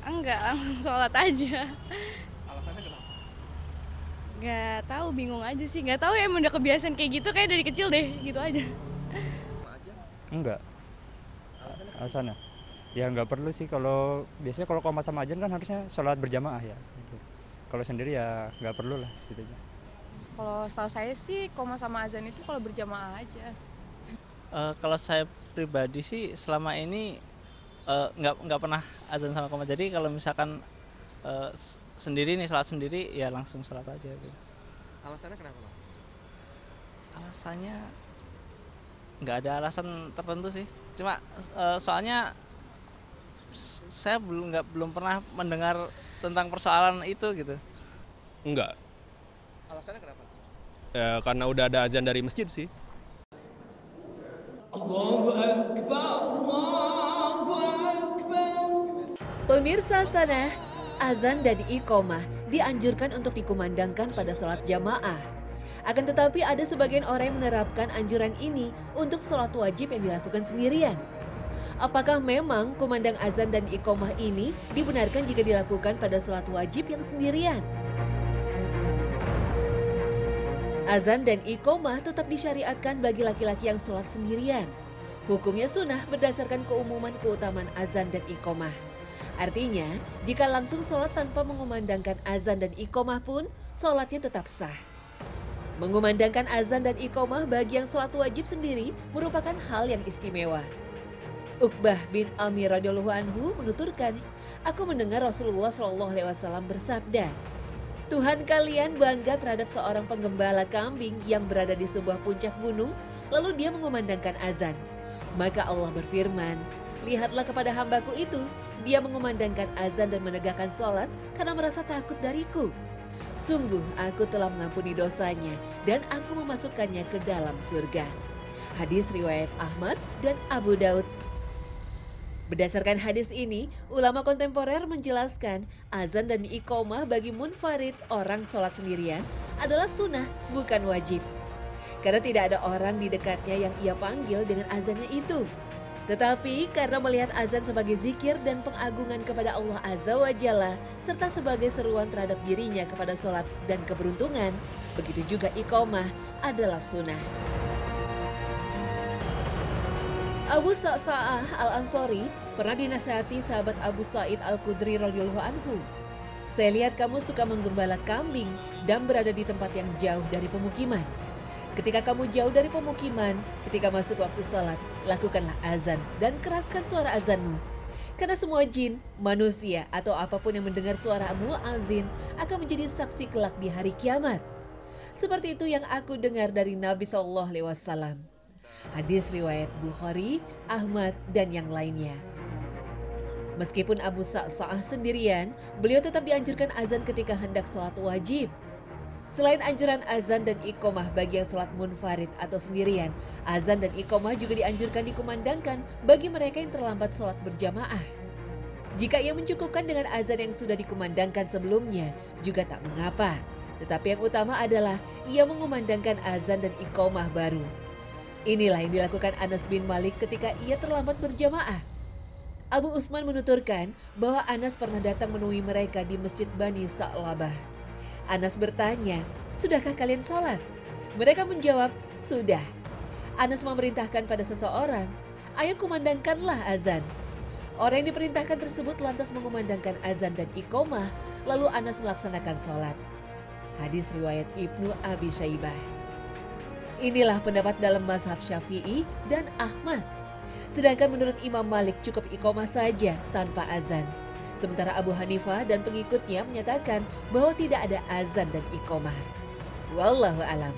Enggak, langsung sholat aja. Alasannya kenapa? Nggak tahu, bingung aja sih. Nggak tahu ya, emang udah kebiasaan kayak gitu, kayak dari kecil deh, gitu aja. Sama aja. Enggak, Alasannya kenapa? alasannya. Ya nggak perlu sih, kalau biasanya kalau qomat sama azan kan harusnya sholat berjamaah ya. Gitu. Kalau sendiri ya nggak perlu lah gitu. Kalau setahu saya sih koma sama azan itu kalau berjamaah aja. Kalau saya pribadi sih selama ini nggak pernah azan sama qomat. Jadi kalau misalkan sendiri nih sholat sendiri ya langsung sholat aja gitu. Alasannya kenapa, Mas? Alasannya nggak ada alasan tertentu sih. Cuma soalnya saya belum pernah mendengar tentang persoalan itu gitu. Enggak, Alasannya kenapa? ya, karena udah ada azan dari masjid sih. Pemirsa sana, azan dan iqomah dianjurkan untuk dikumandangkan pada sholat jamaah. Akan tetapi ada sebagian orang yang menerapkan anjuran ini untuk sholat wajib yang dilakukan sendirian. Apakah memang kumandang azan dan iqomah ini dibenarkan jika dilakukan pada sholat wajib yang sendirian? Azan dan iqomah tetap disyariatkan bagi laki-laki yang sholat sendirian. Hukumnya sunnah berdasarkan keumuman keutamaan azan dan iqomah. Artinya, jika langsung sholat tanpa mengumandangkan azan dan iqomah pun, sholatnya tetap sah. Mengumandangkan azan dan iqomah bagi yang sholat wajib sendiri merupakan hal yang istimewa. Uqbah bin Amir radhiyallahu anhu menuturkan, aku mendengar Rasulullah SAW bersabda, Tuhan kalian bangga terhadap seorang penggembala kambing yang berada di sebuah puncak gunung, lalu dia mengumandangkan azan. Maka Allah berfirman, lihatlah kepada hambaku itu, dia mengumandangkan azan dan menegakkan sholat karena merasa takut dariku. Sungguh aku telah mengampuni dosanya dan aku memasukkannya ke dalam surga. Hadis riwayat Ahmad dan Abu Daud. Berdasarkan hadis ini, ulama kontemporer menjelaskan azan dan iqomah bagi munfarid orang sholat sendirian adalah sunnah bukan wajib. Karena tidak ada orang di dekatnya yang ia panggil dengan azannya itu. Tetapi karena melihat azan sebagai zikir dan pengagungan kepada Allah Azza wa Jalla, serta sebagai seruan terhadap dirinya kepada sholat dan keberuntungan, begitu juga iqomah adalah sunnah. Abu Sa'sa'ah Al-Ansari pernah dinasihati sahabat Abu Sa'id Al-Khudri radhiyallahu anhu. Saya lihat kamu suka menggembala kambing dan berada di tempat yang jauh dari pemukiman. Ketika kamu jauh dari pemukiman, ketika masuk waktu salat, lakukanlah azan dan keraskan suara azanmu. Karena semua jin, manusia, atau apapun yang mendengar suara muazin akan menjadi saksi kelak di hari kiamat. Seperti itu yang aku dengar dari Nabi SAW. Hadis riwayat Bukhari, Ahmad, dan yang lainnya. Meskipun Abu Sa'sa'ah sendirian, beliau tetap dianjurkan azan ketika hendak sholat wajib. Selain anjuran azan dan iqomah bagi yang sholat munfarid atau sendirian, azan dan iqomah juga dianjurkan dikumandangkan bagi mereka yang terlambat sholat berjamaah. Jika ia mencukupkan dengan azan yang sudah dikumandangkan sebelumnya, juga tak mengapa. Tetapi yang utama adalah ia mengumandangkan azan dan iqomah baru. Inilah yang dilakukan Anas bin Malik ketika ia terlambat berjamaah. Abu Usman menuturkan bahwa Anas pernah datang menemui mereka di Masjid Bani Sa'labah. Anas bertanya, sudahkah kalian sholat? Mereka menjawab, sudah. Anas memerintahkan pada seseorang, ayo kumandangkanlah azan. Orang yang diperintahkan tersebut lantas mengumandangkan azan dan iqomah, lalu Anas melaksanakan sholat. Hadis riwayat Ibnu Abi Syaibah. Inilah pendapat dalam mazhab Syafi'i dan Ahmad. Sedangkan menurut Imam Malik cukup iqomah saja tanpa azan. Sementara Abu Hanifah dan pengikutnya menyatakan bahwa tidak ada azan dan iqomah. Wallahu alam.